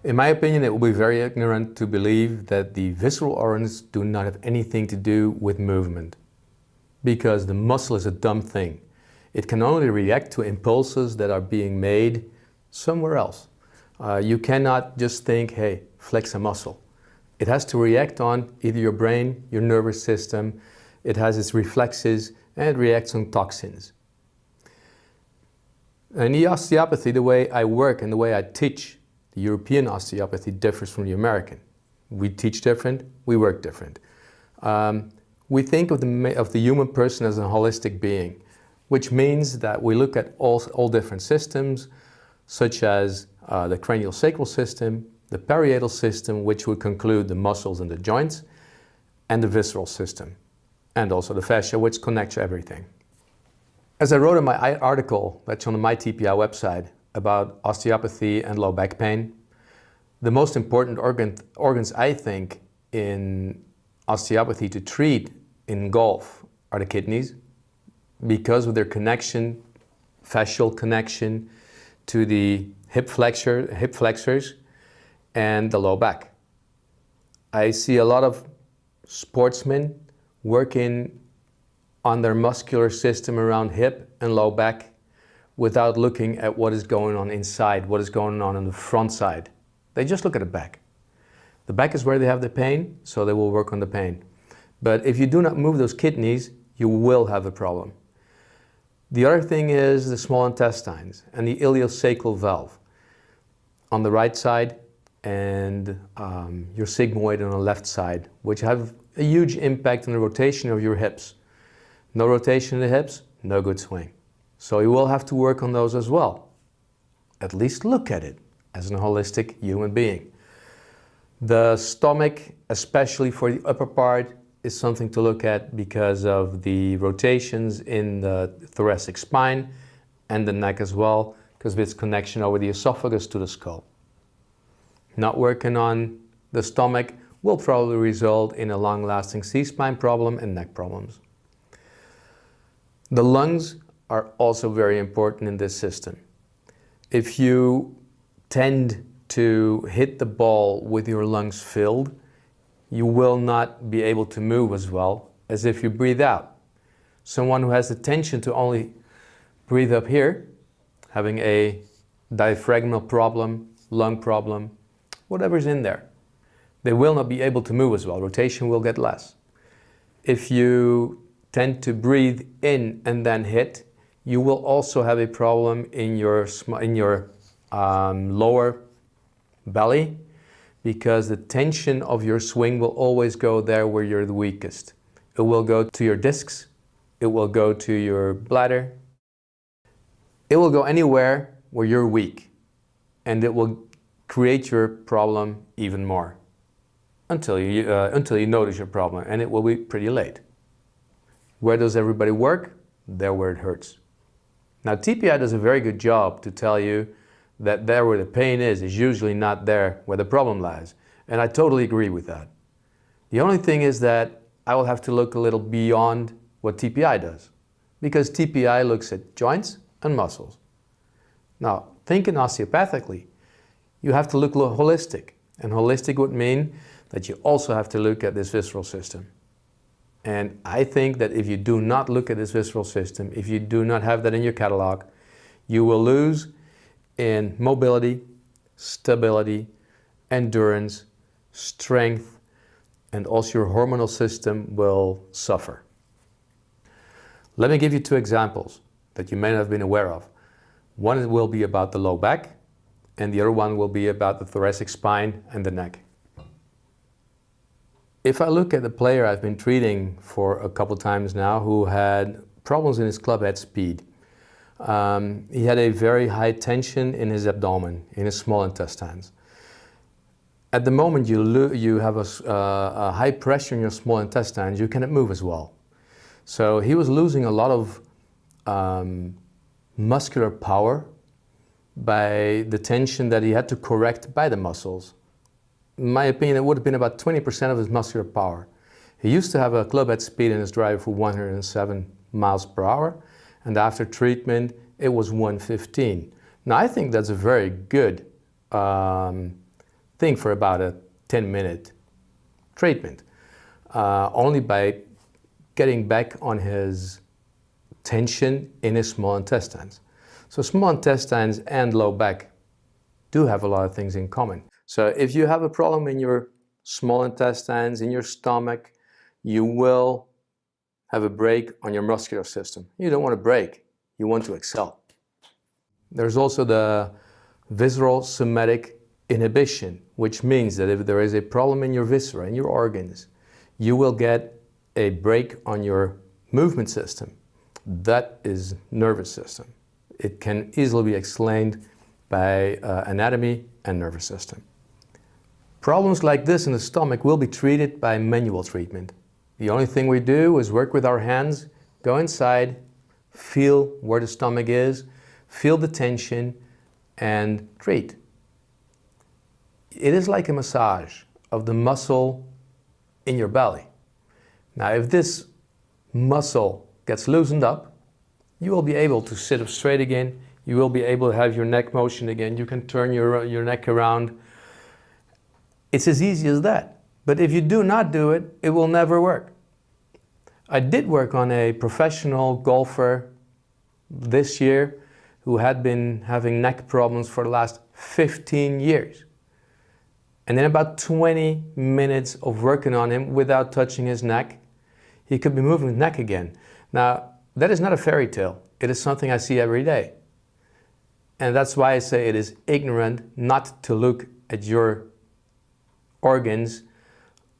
In my opinion, it will be very ignorant to believe that the visceral organs do not have anything to do with movement, because the muscle is a dumb thing. It can only react to impulses that are being made somewhere else. You cannot just think, hey, flex a muscle. It has to react on either your brain, your nervous system, it has its reflexes, and it reacts on toxins. In the osteopathy, the way I work and the way I teach, the European osteopathy differs from the American. We teach different, we work different. We think of the human person as a holistic being, which means that we look at all different systems, such as the craniosacral system, the parietal system, which would conclude the muscles and the joints, and the visceral system, and also the fascia, which connects everything. As I wrote in my article that's on the MyTPI website about osteopathy and low back pain, the most important organs I think in osteopathy to treat in golf are the kidneys, because of their connection, fascial connection to the hip flexors and the low back. I see a lot of sportsmen working on their muscular system around hip and low back without looking at what is going on inside, what is going on the front side. They just look at the back. The back is where they have the pain, so they will work on the pain. But if you do not move those kidneys, you will have a problem. The other thing is the small intestines and the ileosacral valve on the right side and your sigmoid on the left side, which have a huge impact on the rotation of your hips. No rotation in the hips, no good swing. So you will have to work on those as well. At least look at it as a holistic human being. The stomach, especially for the upper part, is something to look at because of the rotations in the thoracic spine and the neck as well, because of its connection over the esophagus to the skull. Not working on the stomach will probably result in a long-lasting C-spine problem and neck problems. The lungs are also very important in this system. If you tend to hit the ball with your lungs filled, you will not be able to move as well as if you breathe out. Someone who has the tension to only breathe up here, having a diaphragmal problem, lung problem, whatever's in there, they will not be able to move as well. Rotation will get less. If you tend to breathe in and then hit, you will also have a problem in your lower belly, because the tension of your swing will always go there where you're the weakest. It will go to your discs, it will go to your bladder, it will go anywhere where you're weak, and it will create your problem even more until you notice your problem, and it will be pretty late. Where does everybody work? There where it hurts. Now TPI does a very good job to tell you that there where the pain is usually not there where the problem lies. And I totally agree with that. The only thing is that I will have to look a little beyond what TPI does, because TPI looks at joints and muscles. Now, thinking osteopathically, you have to look holistic. And holistic would mean that you also have to look at this visceral system. And I think that if you do not look at this visceral system, if you do not have that in your catalog, you will lose in mobility, stability, endurance, strength, and also your hormonal system will suffer. Let me give you two examples that you may not have been aware of. One will be about the low back, and the other one will be about the thoracic spine and the neck. If I look at the player I've been treating for a couple times now who had problems in his club head speed, he had a very high tension in his abdomen, in his small intestines. At the moment you have a high pressure in your small intestines, you cannot move as well. So he was losing a lot of muscular power by the tension that he had to correct by the muscles. In my opinion, it would have been about 20% of his muscular power. He used to have a club head speed in his driver for 107 miles per hour, and after treatment, it was 115. Now, I think that's a very good thing for about a 10-minute treatment, only by getting back on his tension in his small intestines. So small intestines and low back do have a lot of things in common. So if you have a problem in your small intestines, in your stomach, you will have a brake on your muscular system. You don't want to brake, you want to excel. There's also the visceral somatic inhibition, which means that if there is a problem in your viscera, in your organs, you will get a brake on your movement system. That is nervous system. It can easily be explained by anatomy and nervous system. Problems like this in the stomach will be treated by manual treatment. The only thing we do is work with our hands, go inside, feel where the stomach is, feel the tension, and treat. It is like a massage of the muscle in your belly. Now, if this muscle gets loosened up, you will be able to sit up straight again. You will be able to have your neck motion again. You can turn your neck around. It's as easy as that. But if you do not do it, it will never work. I did work on a professional golfer this year who had been having neck problems for the last 15 years. And in about 20 minutes of working on him without touching his neck, he could be moving his neck again. Now, that is not a fairy tale. It is something I see every day. And that's why I say it is ignorant not to look at your organs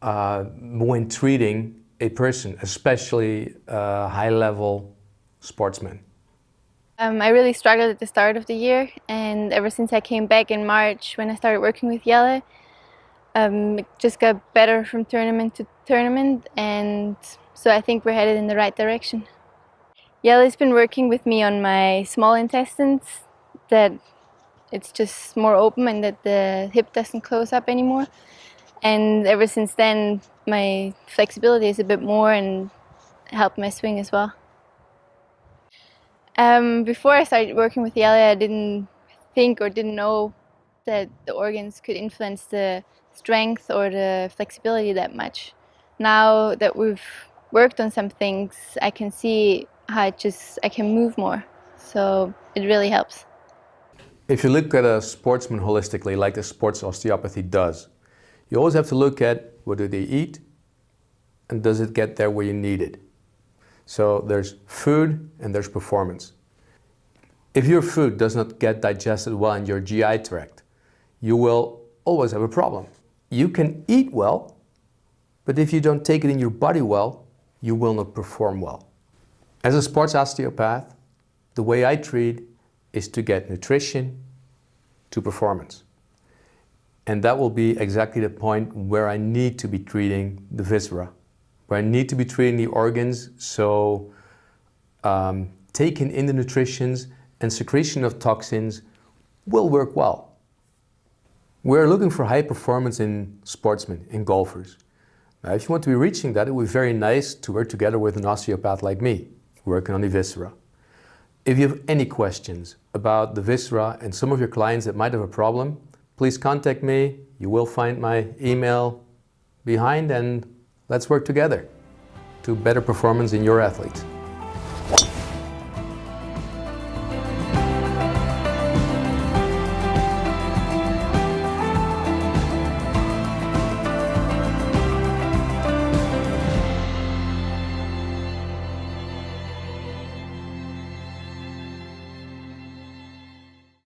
when treating a person, especially a high-level sportsman. I really struggled at the start of the year, and ever since I came back in March when I started working with Jelle, it just got better from tournament to tournament, and so I think we're headed in the right direction. Jelle's been working with me on my small intestines, that it's just more open and that the hip doesn't close up anymore. And ever since then, my flexibility is a bit more and helped my swing as well. Before I started working with Jelle, I didn't think or didn't know that the organs could influence the strength or the flexibility that much. Now that we've worked on some things, I can see how I can move more. So it really helps. If you look at a sportsman holistically, like the sports osteopathy does, you always have to look at what do they eat and does it get there where you need it. So there's food and there's performance. If your food does not get digested well in your GI tract, you will always have a problem. You can eat well, but if you don't take it in your body well, you will not perform well. As a sports osteopath, the way I treat is to get nutrition to performance. And that will be exactly the point where I need to be treating the viscera, where I need to be treating the organs, so taking in the nutritions and secretion of toxins will work well. We're looking for high performance in sportsmen, in golfers. Now, if you want to be reaching that, it would be very nice to work together with an osteopath like me, working on the viscera. If you have any questions about the viscera and some of your clients that might have a problem, please contact me. You will find my email behind, and let's work together to better performance in your athletes.